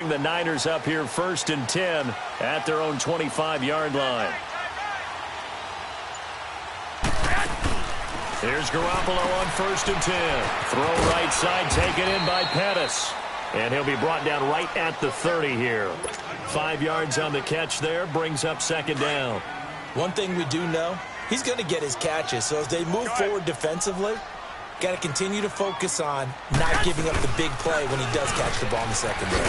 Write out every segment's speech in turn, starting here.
bring the Niners up here 1st and 10 at their own 25-yard line. Here's Garoppolo on 1st and 10. Throw right side, taken in by Pettis. And he'll be brought down right at the 30 here. 5 yards on the catch there, brings up 2nd down. One thing we do know, he's going to get his catches. So as they move forward defensively, got to continue to focus on not giving up the big play when he does catch the ball in the secondary.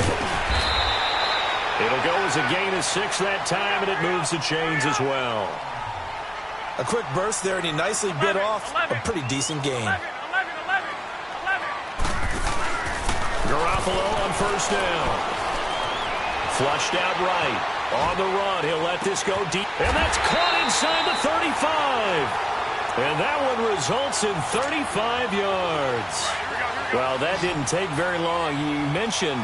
It'll go as a gain of 6 that time, and it moves the chains as well. A quick burst there, and he nicely bit off a pretty decent gain. Garoppolo on 1st down. Flushed out right. On the run, he'll let this go deep. And that's caught inside the 35. And that one results in 35 yards. Well, that didn't take very long. You mentioned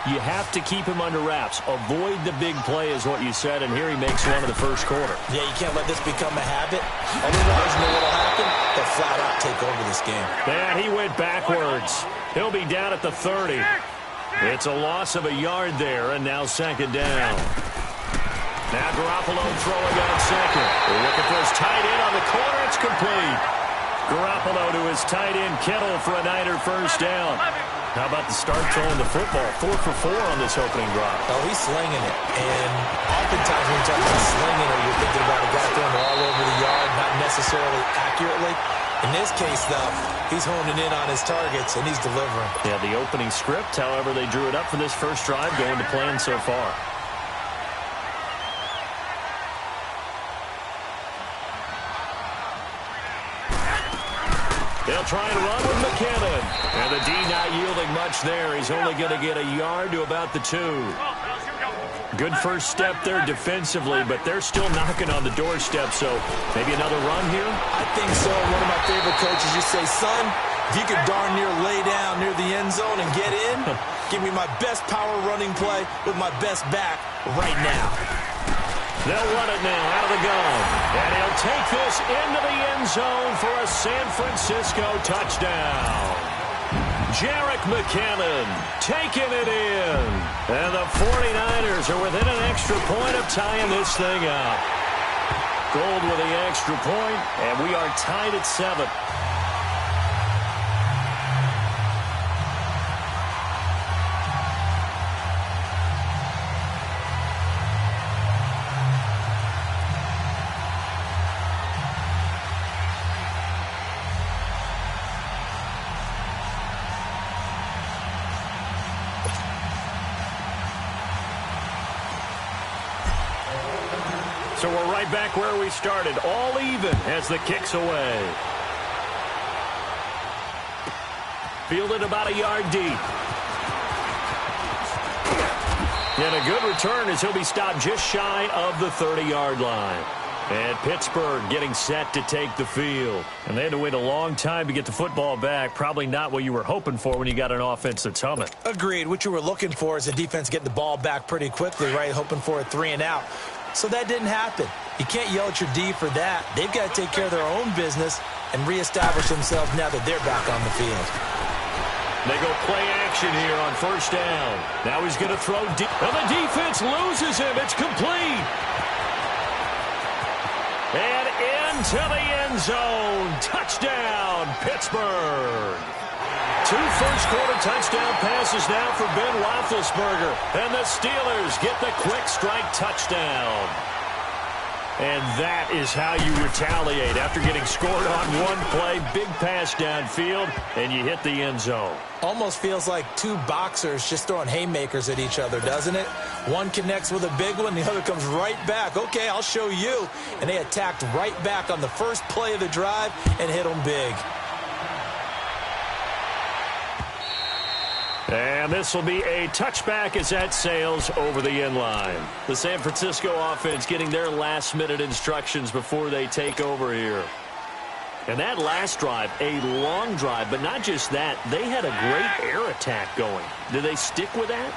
you have to keep him under wraps. Avoid the big play is what you said, and here he makes one in the 1st quarter. Yeah, you can't let this become a habit. Otherwise, you know what will happen? They'll flat out take over this game. And he went backwards. He'll be down at the 30. It's a loss of a yard there, and now 2nd down. Now Garoppolo throwing on 2nd. They're looking for his tight end on the corner. It's complete. Garoppolo to his tight end, Kittle, for a Niner 1st down. How about the start throwing the football? 4 for 4 on this opening drive. Oh, he's slinging it. And oftentimes when you talk about slinging it, you're thinking about a guy throwing all over the yard, not necessarily accurately. In this case, though, he's honing in on his targets, and he's delivering. Yeah, the opening script, however, they drew it up for this first drive, going to plan so far. They'll try and run with McKinnon. And the D not yielding much there. He's only going to get a yard to about the 2. Good first step there defensively, but they're still knocking on the doorstep, so maybe another run here? I think so. One of my favorite coaches just say, son, if you could darn near lay down near the end zone and get in, give me my best power running play with my best back right now. They'll run it now out of the gun. And he'll take this into the end zone for a San Francisco touchdown. Jerick McKinnon taking it in. And the 49ers are within an extra point of tying this thing up. Gold with the extra point, and we are tied at 7. So we're right back where we started, all even as the kick's away. Fielded about a yard deep. And a good return as he'll be stopped just shy of the 30-yard line. And Pittsburgh getting set to take the field. And they had to wait a long time to get the football back. Probably not what you were hoping for when you got an offense that's humming. Agreed. What you were looking for is the defense getting the ball back pretty quickly, right? Hoping for a 3 and out. So that didn't happen. You can't yell at your D for that. They've got to take care of their own business and reestablish themselves now that they're back on the field. They go play action here on 1st down. Now he's going to throw deep. And the defense loses him. It's complete. And into the end zone. Touchdown, Pittsburgh. 2 first-quarter touchdown passes now for Ben Roethlisberger. And the Steelers get the quick strike touchdown. And that is how you retaliate after getting scored on one play. Big pass downfield, and you hit the end zone. Almost feels like 2 boxers just throwing haymakers at each other, doesn't it? One connects with a big one, the other comes right back. Okay, I'll show you. And they attacked right back on the first play of the drive and hit them big. And this will be a touchback as that sails over the end line. The San Francisco offense getting their last-minute instructions before they take over here. And that last drive, a long drive, but not just that. They had a great air attack going. Do they stick with that?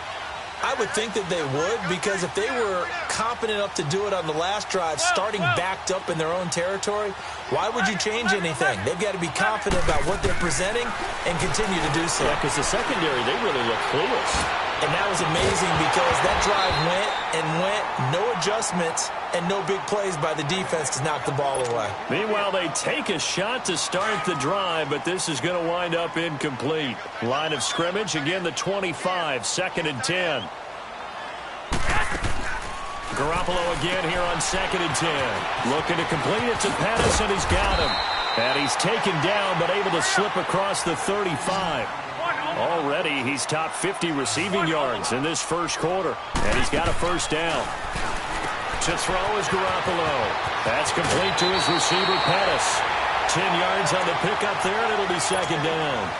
I would think that they would, because if they were confident enough to do it on the last drive, starting backed up in their own territory, why would you change anything? They've got to be confident about what they're presenting and continue to do so. Yeah, because the secondary, they really look clueless. And that was amazing because that drive went, no adjustments, and no big plays by the defense to knock the ball away. Meanwhile, they take a shot to start the drive, but this is going to wind up incomplete. Line of scrimmage, again the 25, 2nd and 10. Garoppolo again here on 2nd and 10. Looking to complete it to Pettis, and he's got him. And he's taken down, but able to slip across the 35. Already, he's top 50 receiving yards in this first quarter. And he's got a first down. To throw is Garoppolo. That's complete to his receiver, Pettis. 10 yards on the pickup there, and it'll be 2nd down.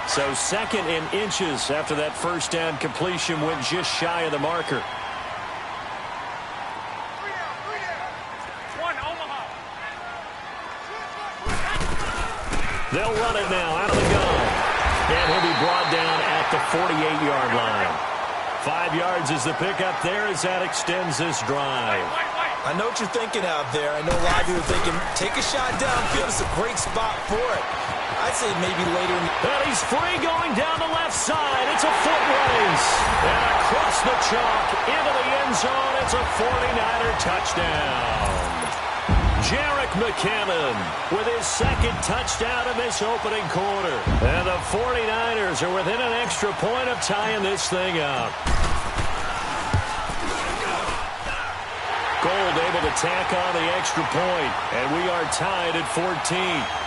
So 2nd and inches after that first down completion went just shy of the marker. They'll run it now out of the gun. And he'll be brought down at the 48-yard line. 5 yards is the pickup there as that extends this drive. I know what you're thinking out there. I know a lot of you are thinking, take a shot downfield. It's a great spot for it. I'd say maybe later. And he's free going down the left side. It's a foot race. And across the chalk into the end zone. It's a 49er touchdown. Jerick McKinnon with his 2nd touchdown in this opening quarter. And the 49ers are within an extra point of tying this thing up. Gold able to tack on the extra point. And we are tied at 14.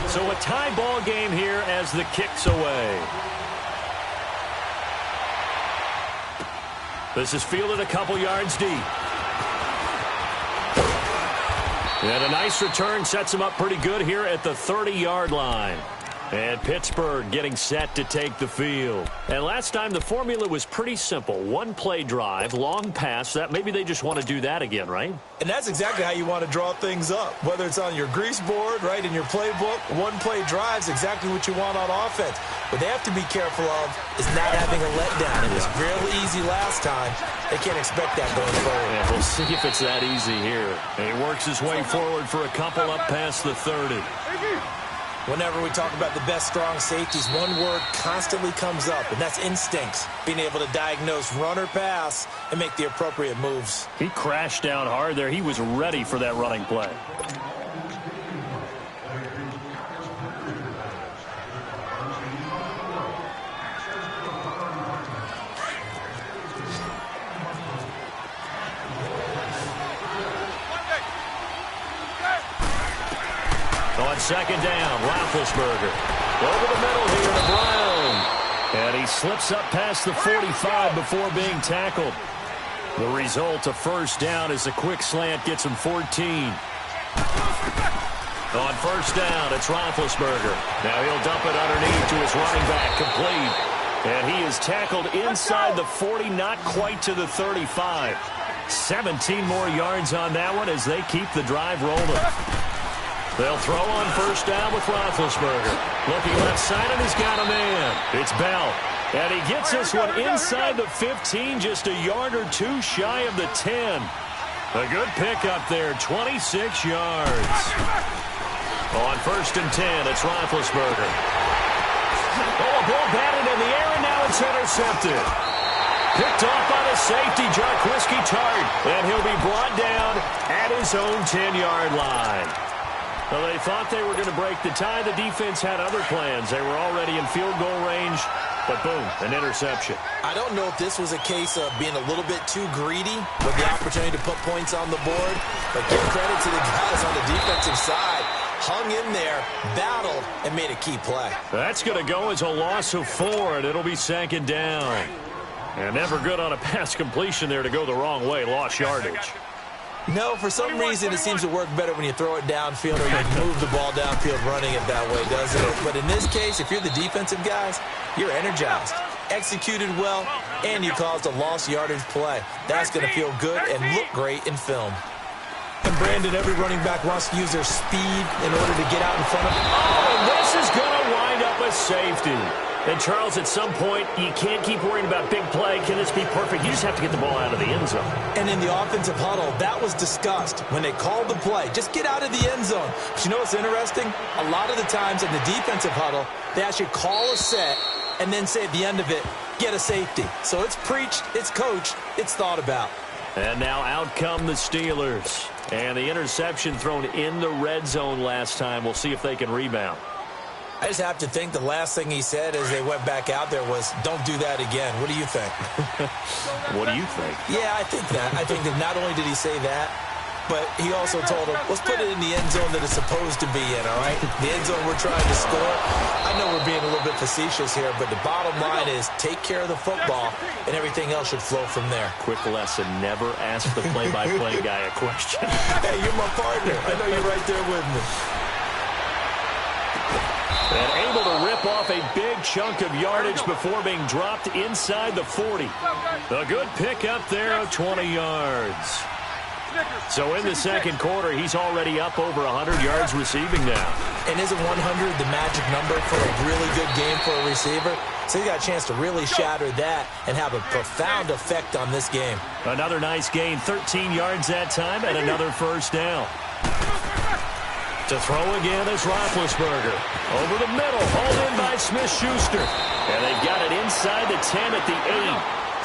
So a tie ball game here as the kick's away. This is fielded a couple yards deep. And a nice return sets him up pretty good here at the 30-yard line. And Pittsburgh getting set to take the field. And last time the formula was pretty simple. One play drive, long pass. That maybe they just want to do that again, right? And that's exactly how you want to draw things up. Whether it's on your grease board, right, in your playbook, one play drive is exactly what you want on offense. What they have to be careful of is not having a letdown. It was real easy last time. They can't expect that going forward. Yeah, we'll see if it's that easy here. And he works his way forward for a couple up past the 30. Whenever we talk about the best strong safeties, one word constantly comes up, and that's instincts. Being able to diagnose run or pass and make the appropriate moves. He crashed down hard there. He was ready for that running play. On 2nd down, Roethlisberger. Over the middle here to Brown. And he slips up past the 45 before being tackled. The result, a first down as a quick slant gets him 14. On 1st down, it's Roethlisberger. Now he'll dump it underneath to his running back, complete. And he is tackled inside the 40, not quite to the 35. 17 more yards on that one as they keep the drive rolling. They'll throw on 1st down with Roethlisberger. Looking left side, and he's got a man. It's Bell. And he gets this one inside the 15, just a yard or two shy of the 10. A good pickup there, 26 yards. On 1st and 10, it's Roethlisberger. Oh, a ball batted in the air, and now it's intercepted. Picked off by the safety, Jaquiski Tartt. And he'll be brought down at his own 10-yard line. Well, they thought they were going to break the tie. The defense had other plans. They were already in field goal range, but boom, an interception. I don't know if this was a case of being a little bit too greedy with the opportunity to put points on the board, but give credit to the guys on the defensive side. Hung in there, battled, and made a key play. That's going to go as a loss of 4, and it'll be 2nd down. And never good on a pass completion there to go the wrong way. Lost yardage. No, for some reason it seems to work better when you throw it downfield or you move the ball downfield running it that way, doesn't it? But in this case, if you're the defensive guys, you're energized. executed well, and you caused a lost yardage play. That's going to feel good and look great in film. And Brandon, every running back wants to use their speed in order to get out in front of him. Oh, this is going to wind up a safety. And, Charles, at some point, you can't keep worrying about big play. Can this be perfect? You just have to get the ball out of the end zone. And in the offensive huddle, that was discussed when they called the play. Just get out of the end zone. But you know what's interesting? A lot of the times in the defensive huddle, they actually call a set and then say at the end of it, get a safety. So it's preached, it's coached, it's thought about. And now out come the Steelers. And the interception thrown in the red zone last time. We'll see if they can rebound. I just have to think the last thing he said as they went back out there was, don't do that again. What do you think? What do you think? Yeah, I think that. I think that not only did he say that, but he also told him, let's put it in the end zone that it's supposed to be in, all right? The end zone we're trying to score. I know we're being a little bit facetious here, but the bottom line is take care of the football, and everything else should flow from there. Quick lesson, never ask the play-by-play guy a question. Hey, you're my partner. I know you're right there with me. And able to rip off a big chunk of yardage before being dropped inside the 40. A good pick up there of 20 yards. So in the second quarter, he's already up over 100 yards receiving now. And isn't 100 the magic number for a really good game for a receiver? So he got a chance to really shatter that and have a profound effect on this game. Another nice gain, 13 yards that time, and another first down. To throw again is Roethlisberger. Over the middle, hauled in by Smith-Schuster. And they've got it inside the 10 at the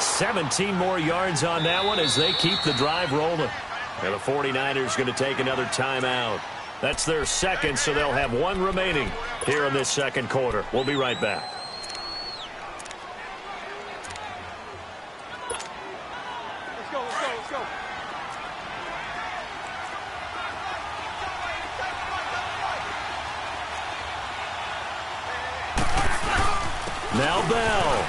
8. 17 more yards on that one as they keep the drive rolling. And the 49ers going to take another timeout. That's their second, so they'll have one remaining here in this second quarter. We'll be right back. Let's go, let's go, let's go. Now Bell.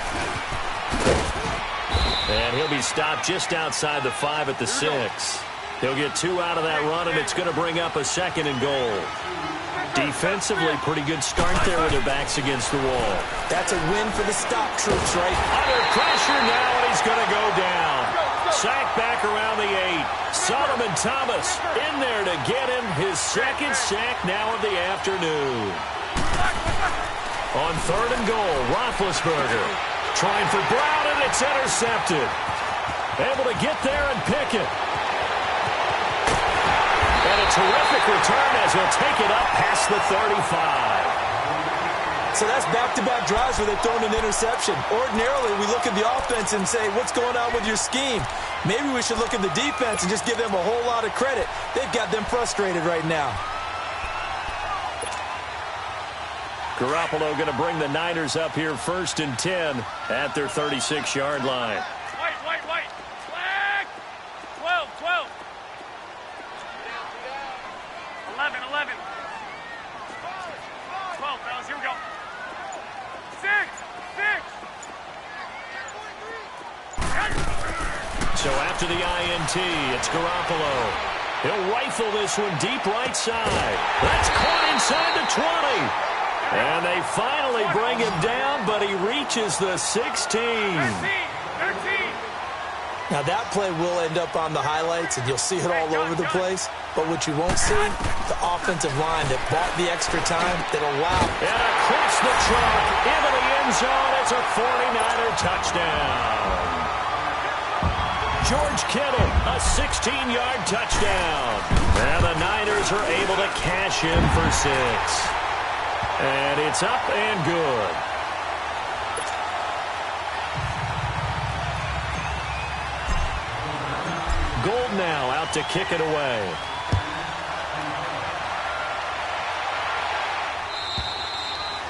And he'll be stopped just outside the 5 at the 6. He'll get 2 out of that run, and it's going to bring up a second and goal. Defensively, pretty good start there with their backs against the wall. That's a win for the stop troops, right? Under pressure now, and he's going to go down. Sacked back around the 8. Solomon Thomas in there to get him his second sack now of the afternoon. On third and goal, Roethlisberger trying for Brown, and it's intercepted. Able to get there and pick it. And a terrific return as he'll take it up past the 35. So that's back-to-back drives where they've thrown an interception. Ordinarily, we look at the offense and say, what's going on with your scheme? Maybe we should look at the defense and just give them a whole lot of credit. They've got them frustrated right now. Garoppolo going to bring the Niners up here first and 10 at their 36-yard line. White. Flag. 12. 11. 12, fellas. Here we go. 6. So after the INT, it's Garoppolo. He'll rifle this one deep right side. That's caught inside the 20. And they finally bring him down, but he reaches the 16. 13. Now, that play will end up on the highlights, and you'll see it all over the place. But what you won't see, the offensive line that bought the extra time that allowed. And across the trunk, into the end zone, it's a 49er touchdown. George Kittle, a 16-yard touchdown. And the Niners are able to cash in for 6. And it's up and good. Gold now out to kick it away.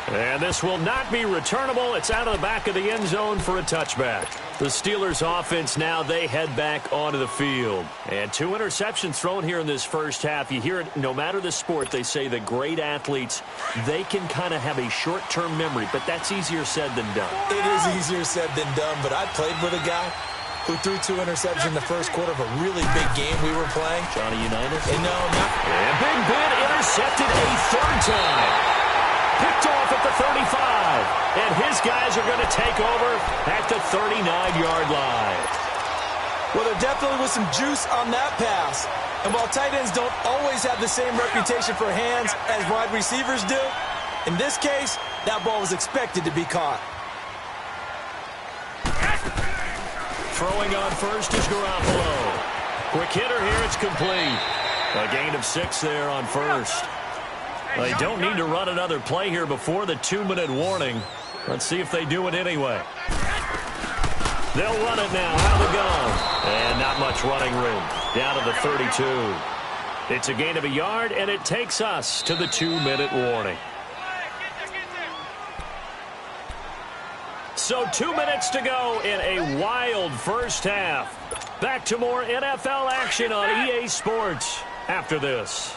And this will not be returnable. It's out of the back of the end zone for a touchback. The Steelers offense now, they head back onto the field. And 2 interceptions thrown here in this first half. You hear it, no matter the sport, they say the great athletes, they can kind of have a short-term memory, but that's easier said than done. It is easier said than done, but I played with a guy who threw 2 interceptions in the first quarter of a really big game we were playing. Johnny Unitas? And no, not. And Big Ben intercepted a third time. Picked off at the 35. And his guys are going to take over at the 39-yard line. Well, there definitely was some juice on that pass. And while tight ends don't always have the same reputation for hands as wide receivers do, in this case, that ball was expected to be caught. Throwing on first is Garoppolo. Quick hitter here, it's complete. A gain of 6 there on first. They don't need to run another play here before the 2-minute warning. Let's see if they do it anyway. They'll run it now out of the gun. And not much running room. Down to the 32. It's a gain of a yard, and it takes us to the 2-minute warning. So 2 minutes to go in a wild first half. Back to more NFL action on EA Sports after this.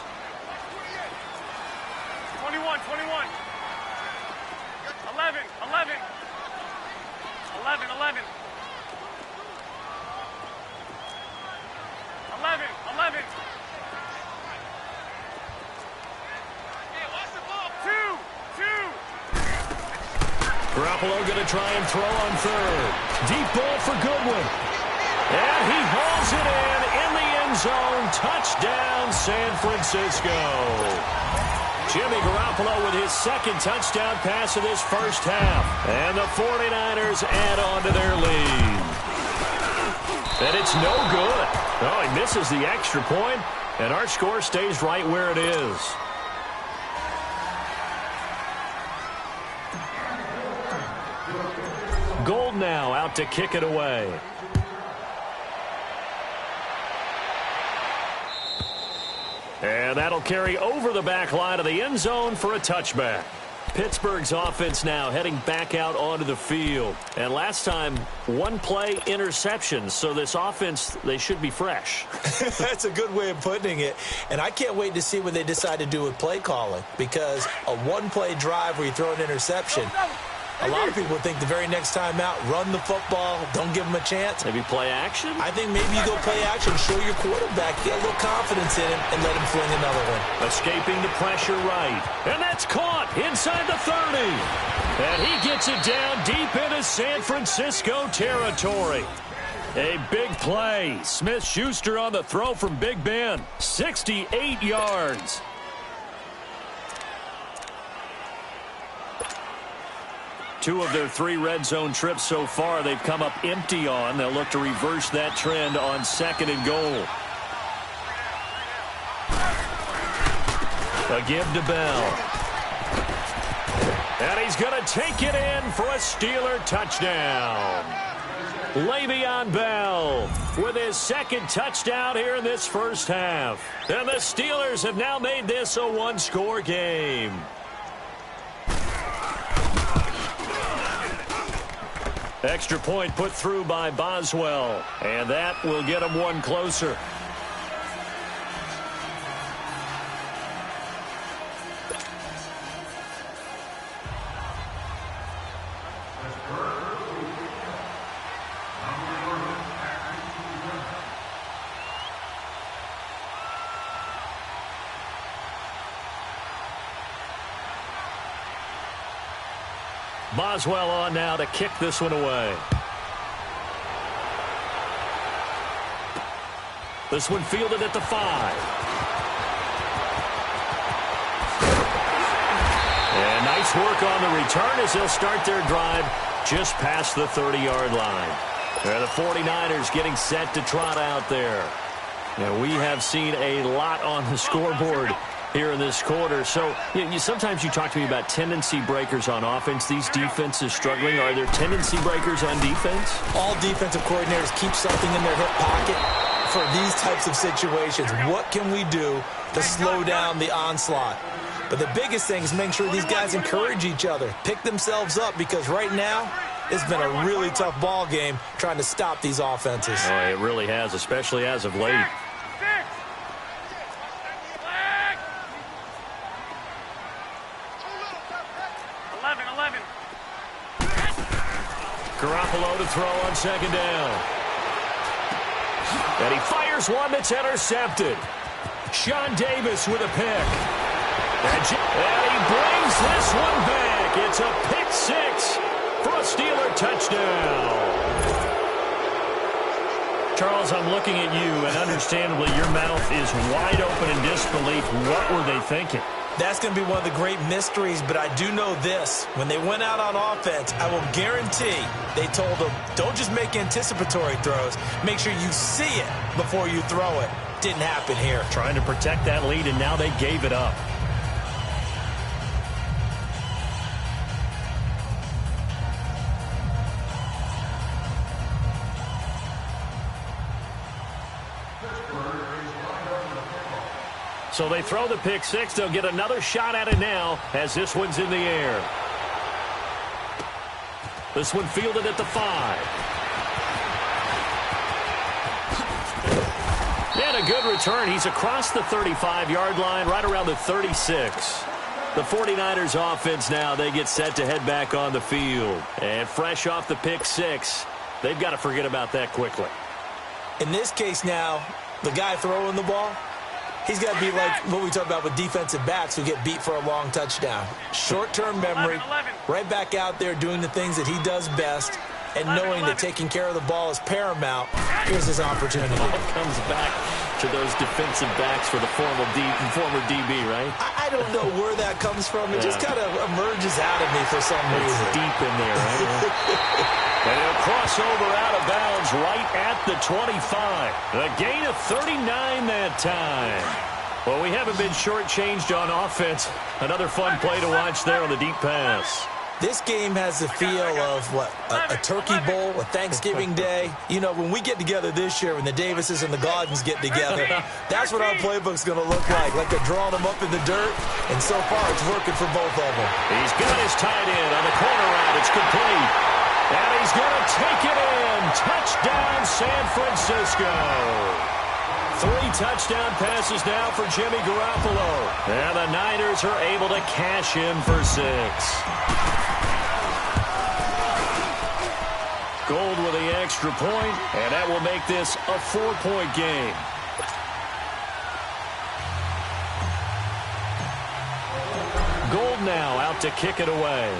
21, 21. 11, 11. 11, 11. 11, 11. Garoppolo going to try and throw on third. Deep ball for Goodwin. And he hauls it in the end zone. Touchdown, San Francisco. Jimmy Garoppolo with his second touchdown pass of this first half. And the 49ers add on to their lead. And it's no good. Oh, he misses the extra point, and our score stays right where it is. Gold now out to kick it away. And that'll carry over the back line of the end zone for a touchback. Pittsburgh's offense now heading back out onto the field. And last time, one play interception. So this offense, they should be fresh. That's a good way of putting it. And I can't wait to see what they decide to do with play calling. Because a one-play drive where you throw an interception, a lot of people think the very next time out, run the football, don't give them a chance. Maybe play action? I think maybe you go play action, show your quarterback, get a little confidence in him, and let him fling another one. Escaping the pressure right. And that's caught inside the 30. And he gets it down deep into San Francisco territory. A big play. Smith-Schuster on the throw from Big Ben. 68 yards. Two of their 3 red zone trips so far they've come up empty on. They'll look to reverse that trend on 2nd and goal. A give to Bell. And he's going to take it in for a Steeler touchdown. Le'Veon Bell with his 2nd touchdown here in this first half. And the Steelers have now made this a one-score game. Extra point put through by Boswell. And that will get him one closer. Boswell on now to kick this one away. This one fielded at the 5. And nice work on the return as they'll start their drive just past the 30-yard line. They're the 49ers getting set to trot out there. Now, we have seen a lot on the scoreboard here in this quarter. So sometimes you talk to me about tendency breakers on offense. These defenses struggling. Are there tendency breakers on defense? All defensive coordinators keep something in their hip pocket for these types of situations. What can we do to slow down the onslaught? But the biggest thing is making sure these guys encourage each other, pick themselves up, because right now it's been a really tough ball game trying to stop these offenses. Oh, it really has, especially as of late. 11. Garoppolo to throw on 2nd down. And he fires one that's intercepted. Sean Davis with a pick. And he brings this one back. It's a pick six for a Steeler touchdown. Charles, I'm looking at you, and understandably, your mouth is wide open in disbelief. What were they thinking? That's going to be one of the great mysteries, but I do know this. When they went out on offense, I will guarantee they told them, don't just make anticipatory throws. Make sure you see it before you throw it. Didn't happen here. Trying to protect that lead, and now they gave it up. So they throw the pick six. They'll get another shot at it now as this one's in the air. This one fielded at the 5. And a good return. He's across the 35-yard line, right around the 36. The 49ers offense now, they get set to head back on the field. And fresh off the pick six, they've got to forget about that quickly. In this case now, the guy throwing the ball, he's got to be like what we talk about with defensive backs who get beat for a long touchdown. Short-term memory, right back out there doing the things that he does best, and knowing that taking care of the ball is paramount. Here's his opportunity. It comes back to those defensive backs for the former DB, right? I don't know where that comes from. It just kind of emerges out of me for some reason. It's deep in there, right? And he'll cross over out of bounds right at the 25. A gain of 39 that time. Well, we haven't been shortchanged on offense. Another fun play to watch there on the deep pass. This game has the feel of, what, a turkey bowl, a Thanksgiving day. You know, when we get together this year, when the Davises and the Gaudens get together, that's what our playbook's going to look like they're drawing them up in the dirt, and so far it's working for both of them. He's got his tight end on the corner route. It's complete. And he's going to take it in. Touchdown, San Francisco. 3 touchdown passes now for Jimmy Garoppolo. And the Niners are able to cash in for 6. Gold with the extra point, and that will make this a 4-point game. Gold now out to kick it away.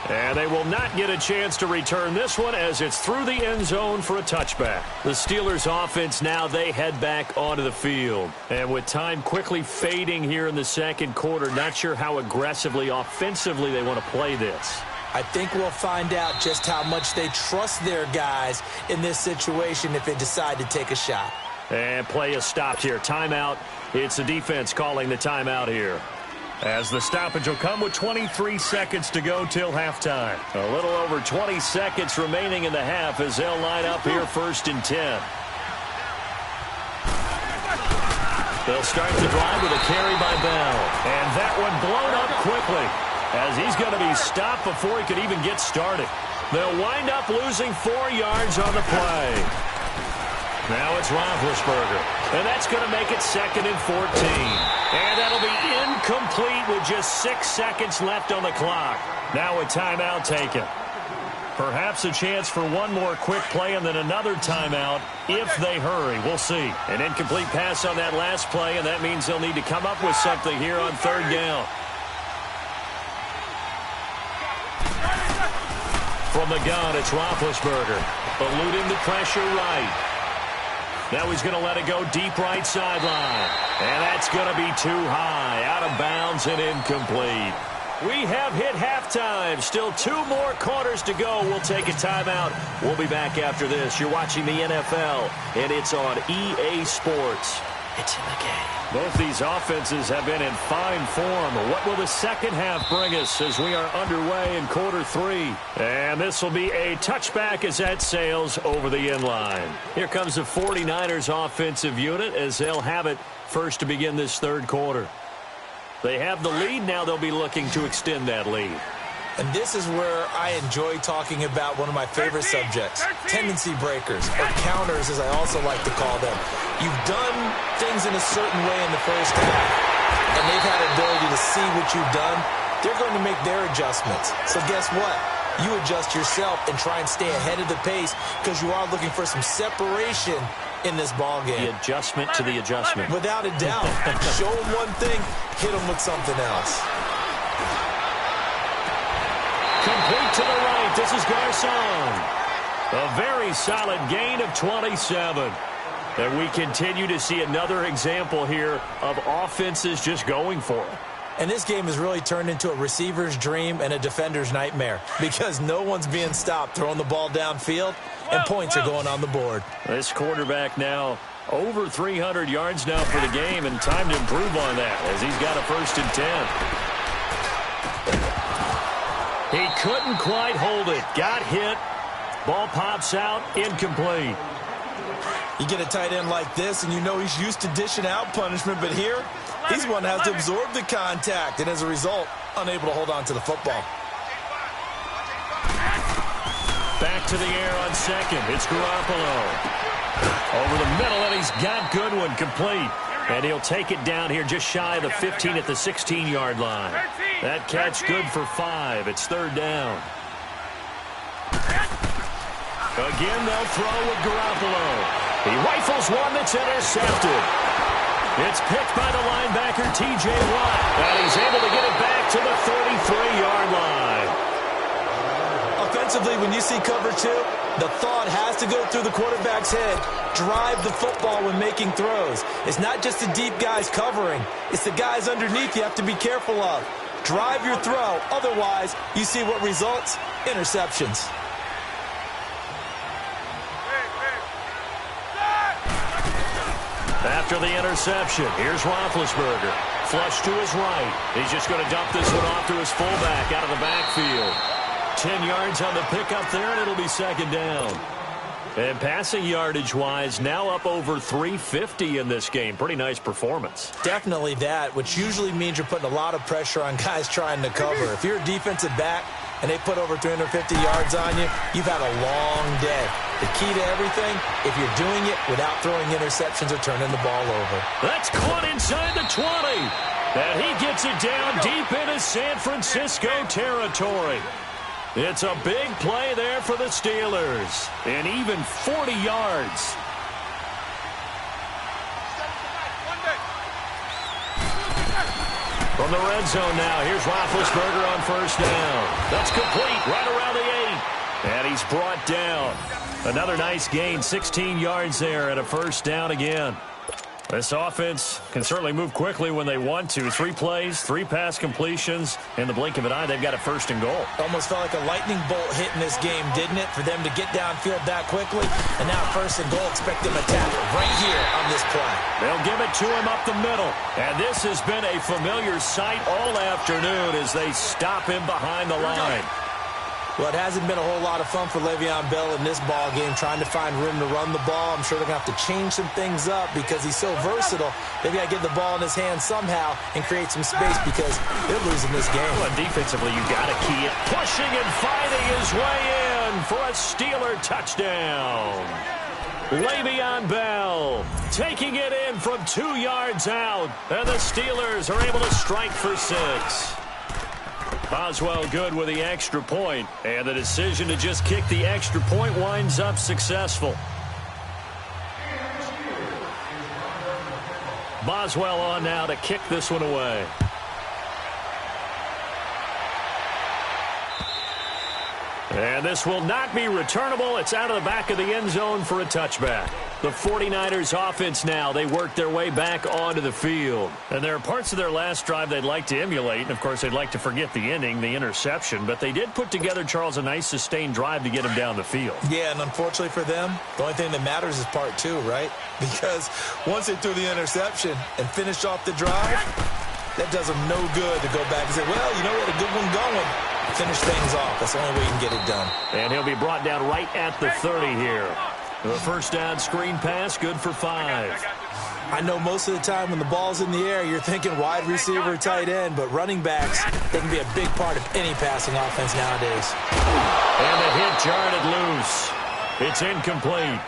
And they will not get a chance to return this one as it's through the end zone for a touchback. The Steelers offense now, they head back onto the field. And with time quickly fading here in the second quarter, not sure how aggressively, offensively they want to play this. I think we'll find out just how much they trust their guys in this situation if they decide to take a shot. And play is stopped here. Timeout. It's the defense calling the timeout here. As the stoppage will come with 23 seconds to go till halftime. A little over 20 seconds remaining in the half as they'll line up here 1st and 10. They'll start the drive with a carry by Bell. And that one blown up quickly as he's going to be stopped before he could even get started. They'll wind up losing 4 yards on the play. Now it's Roethlisberger. And that's going to make it 2nd and 14. And that'll be incomplete with just 6 seconds left on the clock. Now a timeout taken. Perhaps a chance for one more quick play and then another timeout if they hurry. We'll see. An incomplete pass on that last play, and that means they'll need to come up with something here on 3rd down. From the gun, it's Roethlisberger. Eluding the pressure right. Now he's going to let it go deep right sideline. And that's going to be too high. Out of bounds and incomplete. We have hit halftime. Still 2 more quarters to go. We'll take a timeout. We'll be back after this. You're watching the NFL, and it's on EA Sports. It's in the game. Both these offenses have been in fine form. What will the second half bring us as we are underway in quarter 3? And this will be a touchback as that sails over the end line. Here comes the 49ers offensive unit as they'll have it first to begin this 3rd quarter. They have the lead. Now they'll be looking to extend that lead. And this is where I enjoy talking about one of my favorite subjects, tendency breakers, or counters as I also like to call them. You've done things in a certain way in the first half, and they've had the ability to see what you've done. They're going to make their adjustments. So guess what? you adjust yourself and try and stay ahead of the pace because you are looking for some separation in this ball game. The adjustment to the adjustment. Without a doubt. Show them one thing, hit them with something else. Complete to the right. This is Garcon. A very solid gain of 27. And we continue to see another example here of offenses just going for it. And this game has really turned into a receiver's dream and a defender's nightmare because no one's being stopped throwing the ball downfield, and points are going on the board. This quarterback now over 300 yards now for the game, and time to improve on that as he's got a 1st and 10. He couldn't quite hold it. Got hit. Ball pops out. Incomplete. You get a tight end like this, and you know he's used to dishing out punishment, but here, he's one that has to absorb the contact, and as a result, unable to hold on to the football. Back to the air on second. It's Garoppolo. Over the middle, and he's got Goodwin complete. And he'll take it down here just shy of the 15 at the 16-yard line. That catch good for 5. It's 3rd down. Again, they'll throw with Garoppolo. He rifles one that's intercepted. It's picked by the linebacker, T.J. Watt. And he's able to get it back to the 33-yard line. Offensively, when you see cover 2, the thought has to go through the quarterback's head. Drive the football when making throws. It's not just the deep guys covering. It's the guys underneath you have to be careful of. Drive your throw. Otherwise, you see what results? Interceptions. After the interception, here's Roethlisberger. Flush to his right. He's just going to dump this one off to his fullback out of the backfield. 10 yards on the pickup there, and it'll be 2nd down. And passing yardage-wise, now up over 350 in this game. Pretty nice performance. Definitely that, which usually means you're putting a lot of pressure on guys trying to cover. If you're a defensive back and they put over 350 yards on you, you've had a long day. The key to everything, if you're doing it without throwing interceptions or turning the ball over. That's caught inside the 20. And he gets it down deep into San Francisco territory. It's a big play there for the Steelers. And even 40 yards. From the red zone now, here's Roethlisberger on 1st down. That's complete right around the 8. And he's brought down. Another nice gain, 16 yards there and a 1st down again. This offense can certainly move quickly when they want to. 3 plays, 3 pass completions. In the blink of an eye, they've got a 1st and goal. Almost felt like a lightning bolt hit in this game, didn't it? For them to get downfield that quickly. And now 1st and goal, expect them to tap it right here on this play. They'll give it to him up the middle. And this has been a familiar sight all afternoon as they stop him behind the line. Well, it hasn't been a whole lot of fun for Le'Veon Bell in this ball game, trying to find room to run the ball. I'm sure they're going to have to change some things up because he's so versatile. They've got to get the ball in his hands somehow and create some space because they're losing this game. Well, defensively, you got to key it. Pushing and fighting his way in for a Steeler touchdown. Le'Veon Bell taking it in from 2 yards out, and the Steelers are able to strike for 6. Boswell good with the extra point, and the decision to just kick the extra point winds up successful. Boswell on now to kick this one away. And this will not be returnable. It's out of the back of the end zone for a touchback. The 49ers offense now, they work their way back onto the field. And there are parts of their last drive they'd like to emulate. And, of course, they'd like to forget the ending, the interception. But they did put together, Charles, a nice sustained drive to get him down the field. Yeah, and unfortunately for them, the only thing that matters is part 2, right? Because once they threw the interception and finished off the drive, that does them no good to go back and say, well, you know what, a good one going. Finish things off. That's the only way you can get it done. And he'll be brought down right at the 30 here. The 1st down screen pass, good for 5. I know most of the time when the ball's in the air, you're thinking wide receiver, tight end, but running backs, they can be a big part of any passing offense nowadays. And the hit jarred it loose. It's incomplete.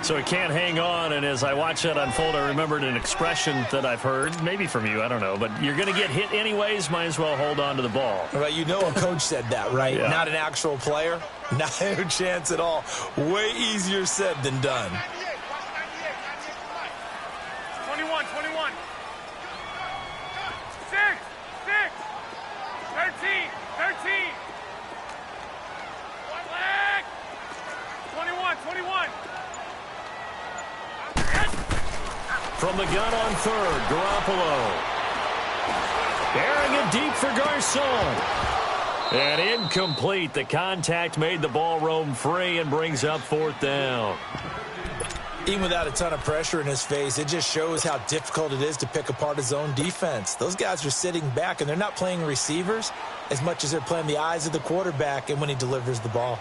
So he can't hang on, and as I watch that unfold, I remembered an expression that I've heard, maybe from you, I don't know, but you're going to get hit anyways, might as well hold on to the ball. Well, you know a coach said that, right? Yeah. Not an actual player. Not a chance at all. Way easier said than done. 21, 21. 6, 13, 13. One leg. 21, 21. From the gun on third, Garoppolo. Airing it deep for Garcon. And incomplete. The contact made the ball roam free and brings up fourth down. Even without a ton of pressure in his face, it just shows how difficult it is to pick apart his own defense. Those guys are sitting back, and they're not playing receivers as much as they're playing the eyes of the quarterback and when he delivers the ball.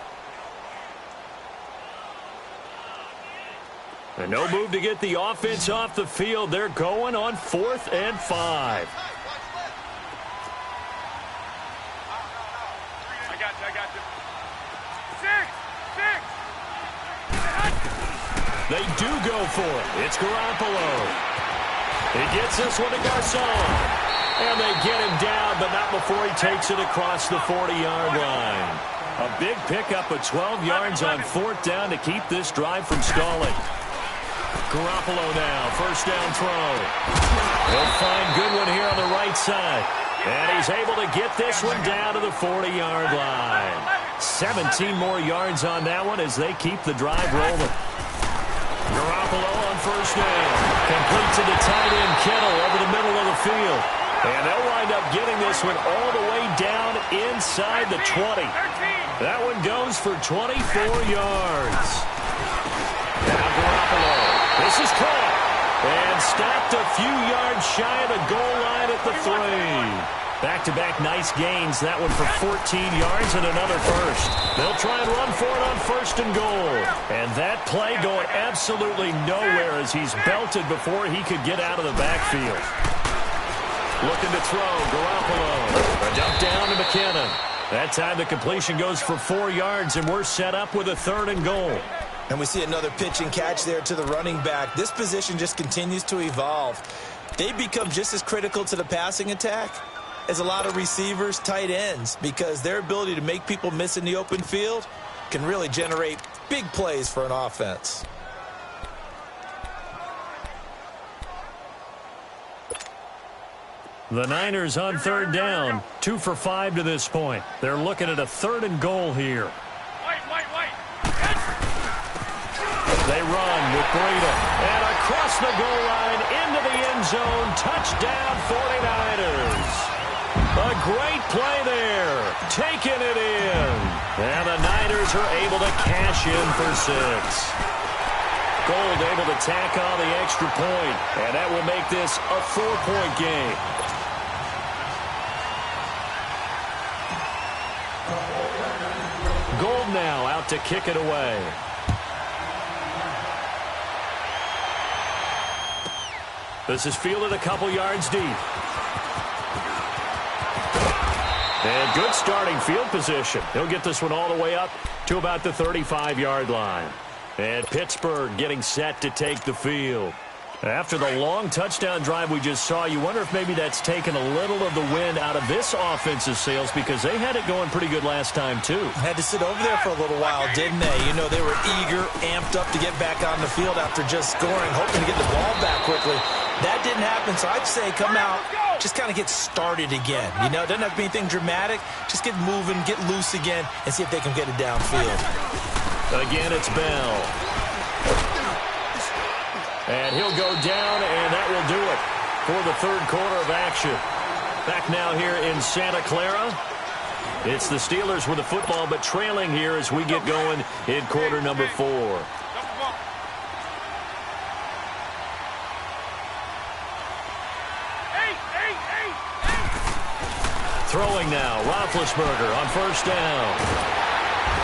And no move to get the offense off the field. They're going on 4th and 5. I got you. 6. They do go for it. It's Garoppolo. He gets this one to Garcon. And they get him down, but not before he takes it across the 40-yard line. A big pickup of 12 yards on 4th down to keep this drive from stalling. Garoppolo now, first down throw. He'll find Goodwin here on the right side. And he's able to get this one down to the 40-yard line. 17 more yards on that one as they keep the drive rolling. Garoppolo on first down. Complete to the tight end, Kittle, over the middle of the field. And they'll wind up getting this one all the way down inside the 20. That one goes for 24 yards. Now Garoppolo. This is caught. And stopped a few yards shy of the goal line at the 3. Back-to-back nice gains. That one for 14 yards and another first. They'll try and run for it on first and goal. And that play going absolutely nowhere as he's belted before he could get out of the backfield. Looking to throw, Garoppolo. A dump down to McKinnon. That time the completion goes for 4 yards, and we're set up with a 3rd and goal. And we see another pitch and catch there to the running back. This position just continues to evolve. They become just as critical to the passing attack as a lot of receivers, tight ends, because their ability to make people miss in the open field can really generate big plays for an offense. The Niners on 3rd down, 2 for 5 to this point. They're looking at a 3rd and goal here. White. They run with Breida. And across the goal line into the end zone. Touchdown 49ers. A great play there. Taking it in. And the Niners are able to cash in for 6. Gold able to tack on the extra point. And that will make this a 4-point game. Gold now out to kick it away. This is fielded a couple yards deep. And good starting field position. He'll get this one all the way up to about the 35-yard line. And Pittsburgh getting set to take the field. After the long touchdown drive we just saw, you wonder if maybe that's taken a little of the wind out of this offense's sails because they had it going pretty good last time, too. Had to sit over there for a little while, didn't they? You know, they were eager, amped up to get back on the field after just scoring, hoping to get the ball back quickly. That didn't happen, so I'd say come out, just kind of get started again. You know, it doesn't have to be anything dramatic. Just get moving, get loose again, and see if they can get it downfield. Again, it's Bell. And he'll go down, and that will do it for the 3rd quarter of action. Back now here in Santa Clara. It's the Steelers with the football, but trailing here as we get going in quarter number 4. Throwing now, Roethlisberger on first down.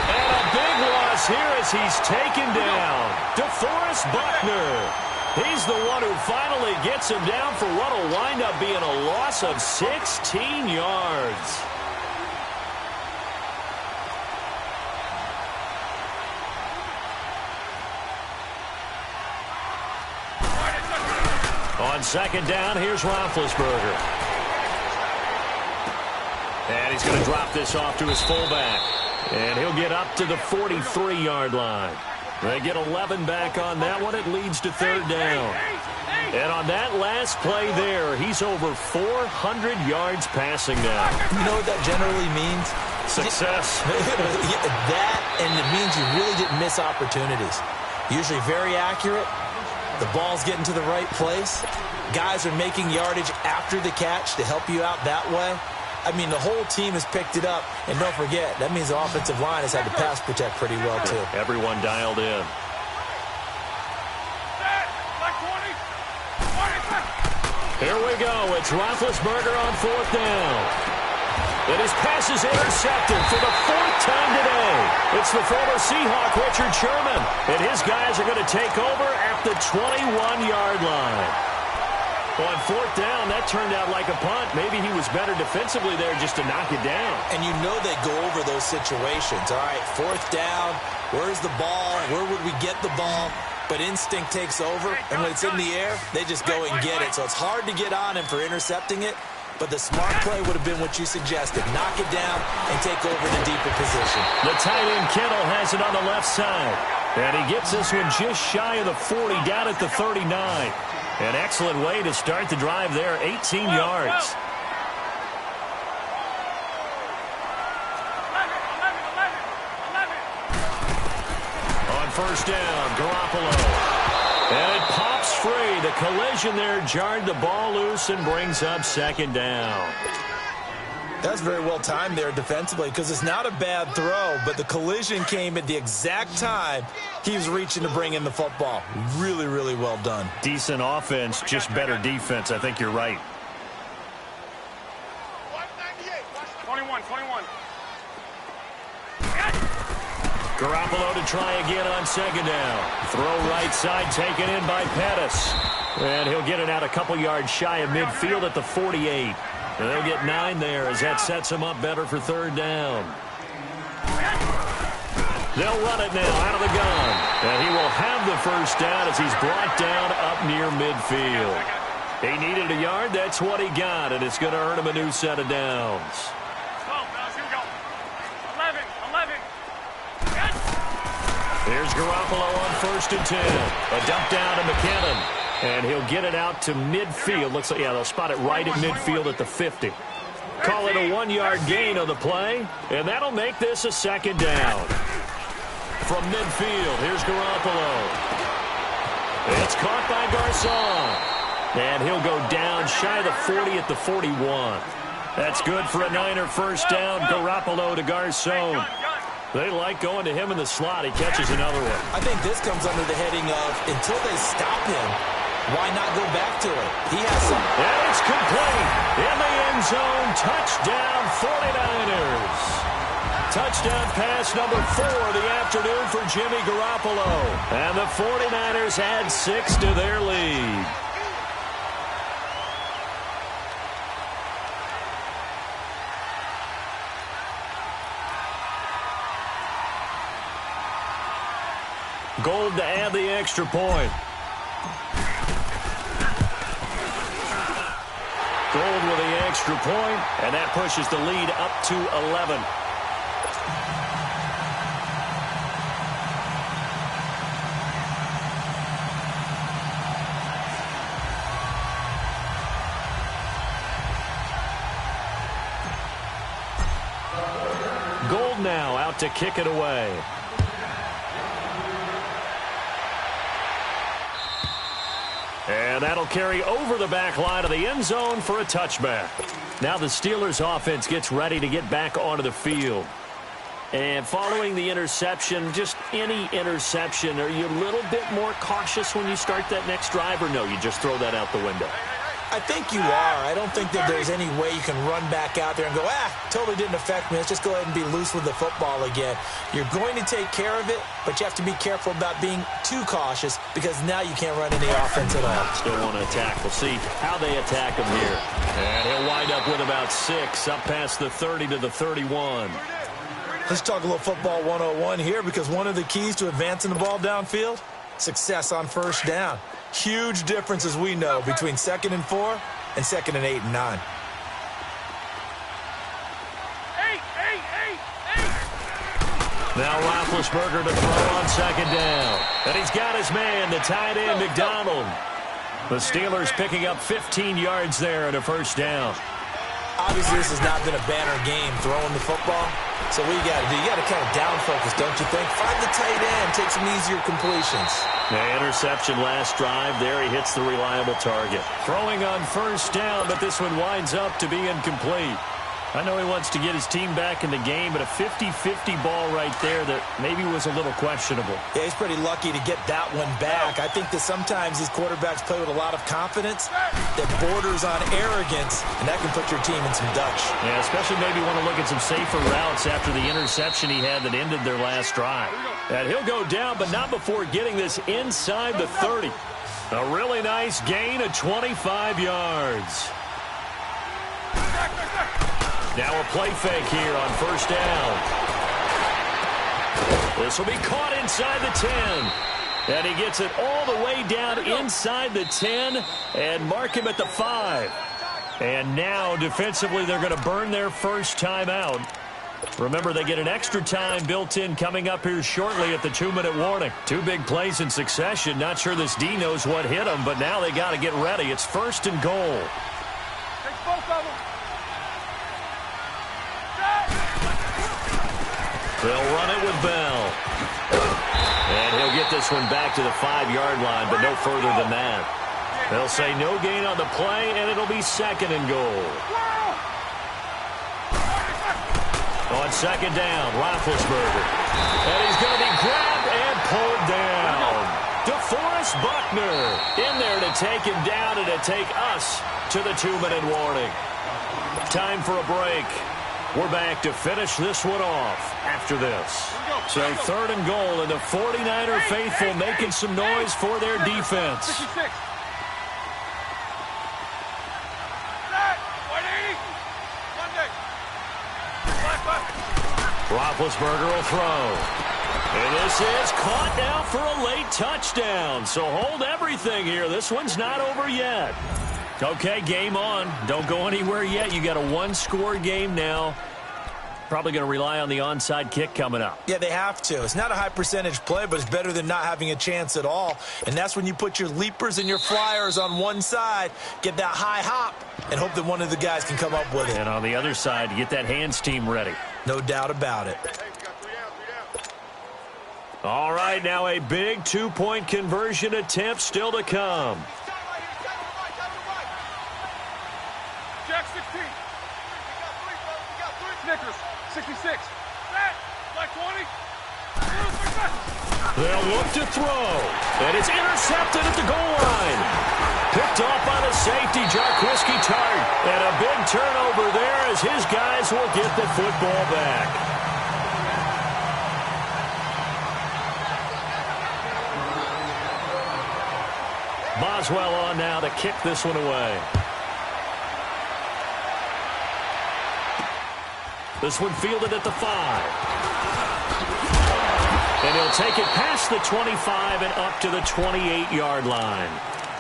And a big loss here as he's taken down. DeForest Buckner. He's the one who finally gets him down for what will wind up being a loss of 16 yards. On second down, here's Roethlisberger. And he's going to drop this off to his fullback. And he'll get up to the 43-yard line. They get 11 back on that one. It leads to third down. And on that last play there, he's over 400 yards passing now. You know what that generally means? Success. That, and it means you really didn't miss opportunities. Usually very accurate. The ball's getting to the right place. Guys are making yardage after the catch to help you out that way. I mean, the whole team has picked it up. And don't forget, that means the offensive line has had to pass protect pretty well, too. Everyone dialed in. Here we go. It's Roethlisberger on fourth down. And his pass is intercepted for the fourth time today. It's the former Seahawk, Richard Sherman. And his guys are going to take over at the 21-yard line. On fourth down, that turned out like a punt. Maybe he was better defensively there just to knock it down. And you know they go over those situations. All right, fourth down, where's the ball? Where would we get the ball? But instinct takes over, and when it's in the air, they just go and get it. So it's hard to get on him for intercepting it, but the smart play would have been what you suggested. Knock it down and take over the deeper position. The tight end Kittle has it on the left side. And he gets this one just shy of the 40, down at the 39. An excellent way to start the drive there, 18 yards. On first down, Garoppolo. And it pops free. The collision there jarred the ball loose and brings up second down. That's very well timed there defensively because it's not a bad throw, but the collision came at the exact time he was reaching to bring in the football. Really, really well done. Decent offense, just better defense. I think you're right. 21. Garoppolo to try again on second down. Throw right side taken in by Pettis. And he'll get it out a couple yards shy of midfield at the 48. And they'll get 9 there as that sets him up better for third down. They'll run it now out of the gun. And he will have the first down as he's brought down up near midfield. He needed a yard. That's what he got. And it's going to earn him a new set of downs. Here's Garoppolo on first and 10. A dump down to McKinnon. And he'll get it out to midfield. Looks like, yeah, they'll spot it right at midfield at the 50. Call it a 1-yard gain on the play. And that'll make this a second down. From midfield, here's Garoppolo. It's caught by Garcon. And he'll go down shy of the 40 at the 41. That's good for a Niner first down. Garoppolo to Garcon. They like going to him in the slot. He catches another one. I think this comes under the heading of until they stop him, why not go back to it? He has some. And it's complete. In the end zone. Touchdown 49ers. Touchdown pass number 4 of the afternoon for Jimmy Garoppolo. And the 49ers add 6 to their lead. Gold to add the extra point. Gold with the extra point, and that pushes the lead up to 11. Gold now out to kick it away. And that'll carry over the back line of the end zone for a touchback. Now the Steelers offense gets ready to get back onto the field. And following the interception, just any interception, are you a little bit more cautious when you start that next drive, or no, you just throw that out the window? I think you are. I don't think that there's any way you can run back out there and go, totally didn't affect me. Let's just go ahead and be loose with the football again. You're going to take care of it, but you have to be careful about being too cautious because now you can't run any offense at all. Still want to attack. We'll see how they attack him here. And he'll wind up with about 6 up past the 30 to the 31. Let's talk a little football 101 here because one of the keys to advancing the ball downfield success on first down. Huge difference, as we know, between 2nd and 4 and 2nd and 8 and 9. Now Roethlisberger to throw on 2nd down. And he's got his man, the tight end, McDonald. The Steelers picking up 15 yards there and a first down. Obviously, this has not been a banner game throwing the football. So what you got to do, you got to kind of down focus, don't you think? Find the tight end, take some easier completions. The interception last drive there. He hits the reliable target. Throwing on first down, but this one winds up to be incomplete. I know he wants to get his team back in the game, but a 50-50 ball right there that maybe was a little questionable. Yeah, he's pretty lucky to get that one back. I think that sometimes these quarterbacks play with a lot of confidence that borders on arrogance, and that can put your team in some Dutch. Yeah, especially maybe want to look at some safer routes after the interception he had that ended their last drive. And he'll go down, but not before getting this inside the 30. A really nice gain of 25 yards. Now a play fake here on first down. This will be caught inside the 10. And he gets it all the way down inside the 10 and mark him at the 5. And now defensively they're going to burn their first time out. Remember, they get an extra time built in coming up here shortly at the 2-minute warning. 2 big plays in succession. Not sure this D knows what hit him, but now they got to get ready. It's 1st and goal. Take both of them. They'll run it with Bell. And he'll get this one back to the 5-yard line, but no further than that. They'll say no gain on the play, and it'll be 2nd and goal. On 2nd down, Roethlisberger. And he's going to be grabbed and pulled down. DeForest Buckner in there to take him down and to take us to the 2-minute warning. Time for a break. We're back to finish this one off after this. So 3rd and goal, and the 49er faithful making some noise for their defense. 66. Roethlisberger will throw. And this is caught now for a late touchdown. So hold everything here. This one's not over yet. Okay, game on. Don't go anywhere yet. You got a 1-score game now. Probably going to rely on the onside kick coming up. Yeah, they have to. It's not a high percentage play, but it's better than not having a chance at all. And that's when you put your leapers and your flyers on one side, get that high hop, and hope that one of the guys can come up with it. And on the other side, get that hands team ready. No doubt about it. All right, now a big 2-point conversion attempt still to come. Jack 16. Snickers, 66. Set. Black 20. They'll look to throw. And it's intercepted at the goal line. Picked off by the safety, Jarquiski Tart. And a big turnover there as his guys will get the football back. Boswell on now to kick this one away. This one fielded at the 5. And he'll take it past the 25 and up to the 28-yard line.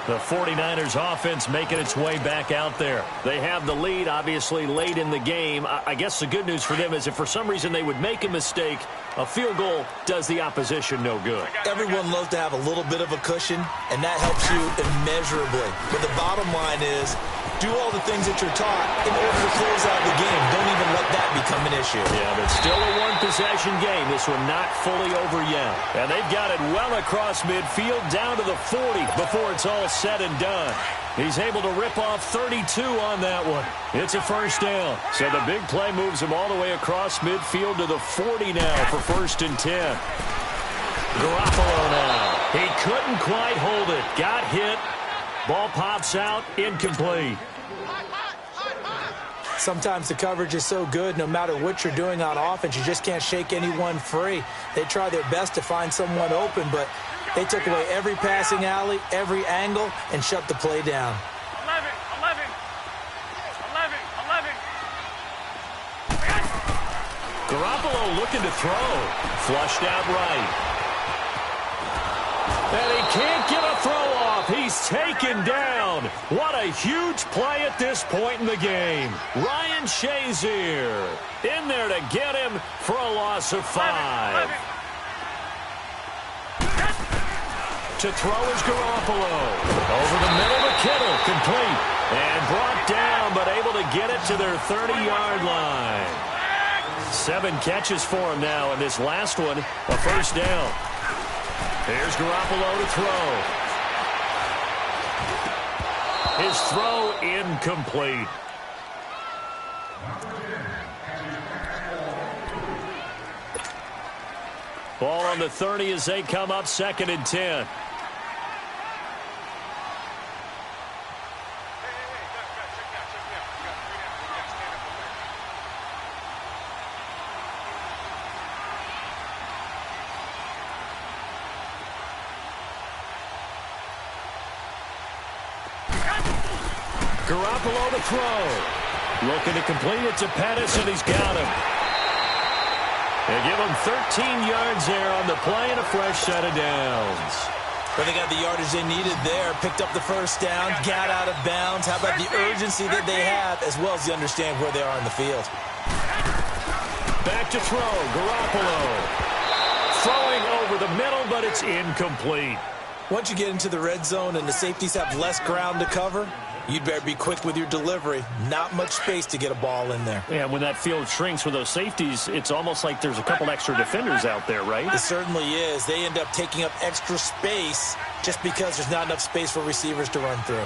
The 49ers offense making its way back out there. They have the lead, obviously, late in the game. I guess the good news for them is if for some reason they would make a mistake, a field goal does the opposition no good. Everyone loves to have a little bit of a cushion, and that helps you immeasurably. But the bottom line is, do all the things that you're taught in order to close out the game. Don't even let that become an issue. Yeah, but still a one-possession game. This one not fully over yet. And they've got it well across midfield down to the 40 before it's all said and done. He's able to rip off 32 on that one. It's a first down. So the big play moves him all the way across midfield to the 40 now for 1st and 10. Garoppolo now. He couldn't quite hold it. Got hit. Ball pops out. Incomplete. Sometimes the coverage is so good, no matter what you're doing on offense, you just can't shake anyone free. They try their best to find someone open, but they took away every passing alley, every angle, and shut the play down. 11. Garoppolo looking to throw. Flushed out right. And he can't get a throw off. He's taken down. What a huge play at this point in the game. Ryan Shazier in there to get him for a loss of 5. To throw is Garoppolo. Over the middle to Kittle. Complete. And brought down, but able to get it to their 30-yard line. 7 catches for him now, and this last one, a first down. Here's Garoppolo to throw. His throw incomplete. Ball on the 30 as they come up 2nd and 10. Garoppolo to throw. Looking to complete it to Pettis, and he's got him. They give him 13 yards there on the play and a fresh set of downs. But they got the yardage they needed there. Picked up the first down, got out of bounds. How about the urgency that they have, as well as they understand where they are in the field. Back to throw. Garoppolo. Throwing over the middle, but it's incomplete. Once you get into the red zone and the safeties have less ground to cover, you'd better be quick with your delivery. Not much space to get a ball in there. Yeah, when that field shrinks with those safeties, it's almost like there's a couple extra defenders out there, right? It certainly is. They end up taking up extra space just because there's not enough space for receivers to run through.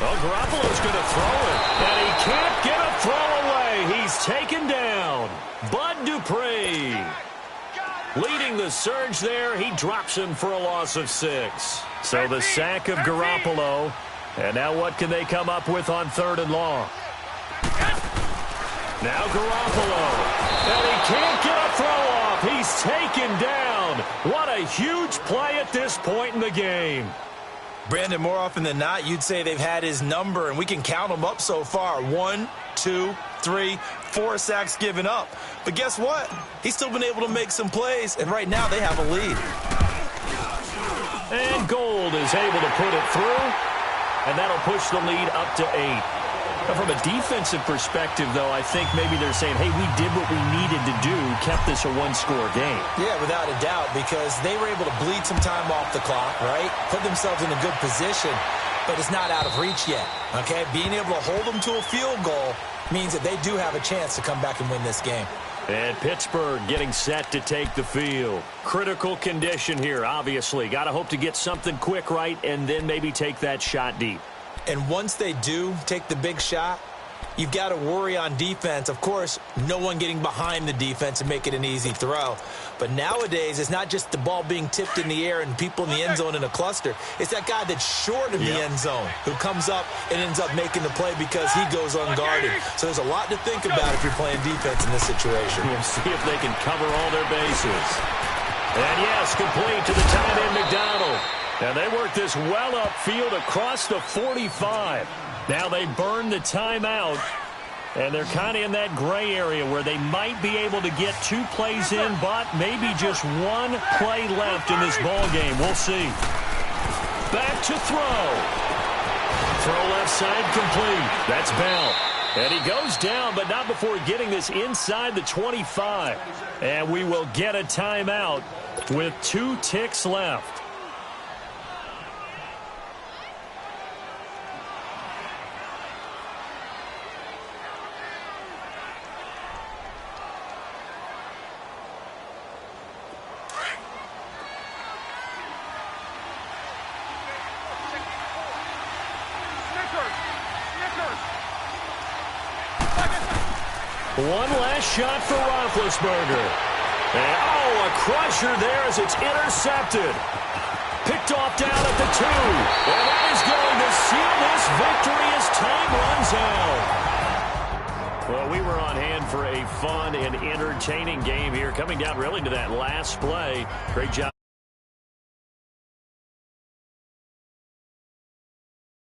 Well, Garoppolo's going to throw it, and he can't get a throw away. He's taken down. Bud Dupree leading the surge there. He drops him for a loss of 6. So the sack of Garoppolo. And now what can they come up with on 3rd and long? Now Garoppolo. And he can't get a throw off. He's taken down. What a huge play at this point in the game. Brandon, more often than not, you'd say they've had his number, and we can count them up so far. 1, 2, 3, 4 sacks given up. But guess what? He's still been able to make some plays, and right now they have a lead. And Gold is able to put it through, and that'll push the lead up to 8. Now, from a defensive perspective, though, I think maybe they're saying, hey, we did what we needed to do, kept this a one-score game. Yeah, without a doubt, because they were able to bleed some time off the clock, right? Put themselves in a good position, but it's not out of reach yet, okay? Being able to hold them to a field goal means that they do have a chance to come back and win this game. And Pittsburgh getting set to take the field. Critical condition here, obviously. Got to hope to get something quick right and then maybe take that shot deep. And once they do take the big shot, you've got to worry on defense. Of course, no one getting behind the defense and make it an easy throw. But nowadays, it's not just the ball being tipped in the air and people in the end zone in a cluster. It's that guy that's short of the end zone who comes up and ends up making the play because he goes unguarded. So there's a lot to think about if you're playing defense in this situation. We'll see if they can cover all their bases. And yes, complete to the tight end, McDonald. And they work this well upfield across the 45. Now they burn the timeout, and they're kind of in that gray area where they might be able to get 2 plays in, but maybe just 1 play left in this ball game. We'll see. Back to throw. Throw left side complete. That's Bell. And he goes down, but not before getting this inside the 25. And we will get a timeout with 2 ticks left. One last shot for Roethlisberger. And, a crusher there as it's intercepted. Picked off down at the 2. And that is going to seal this victory as time runs out. Well, we were on hand for a fun and entertaining game here. Coming down really to that last play. Great job.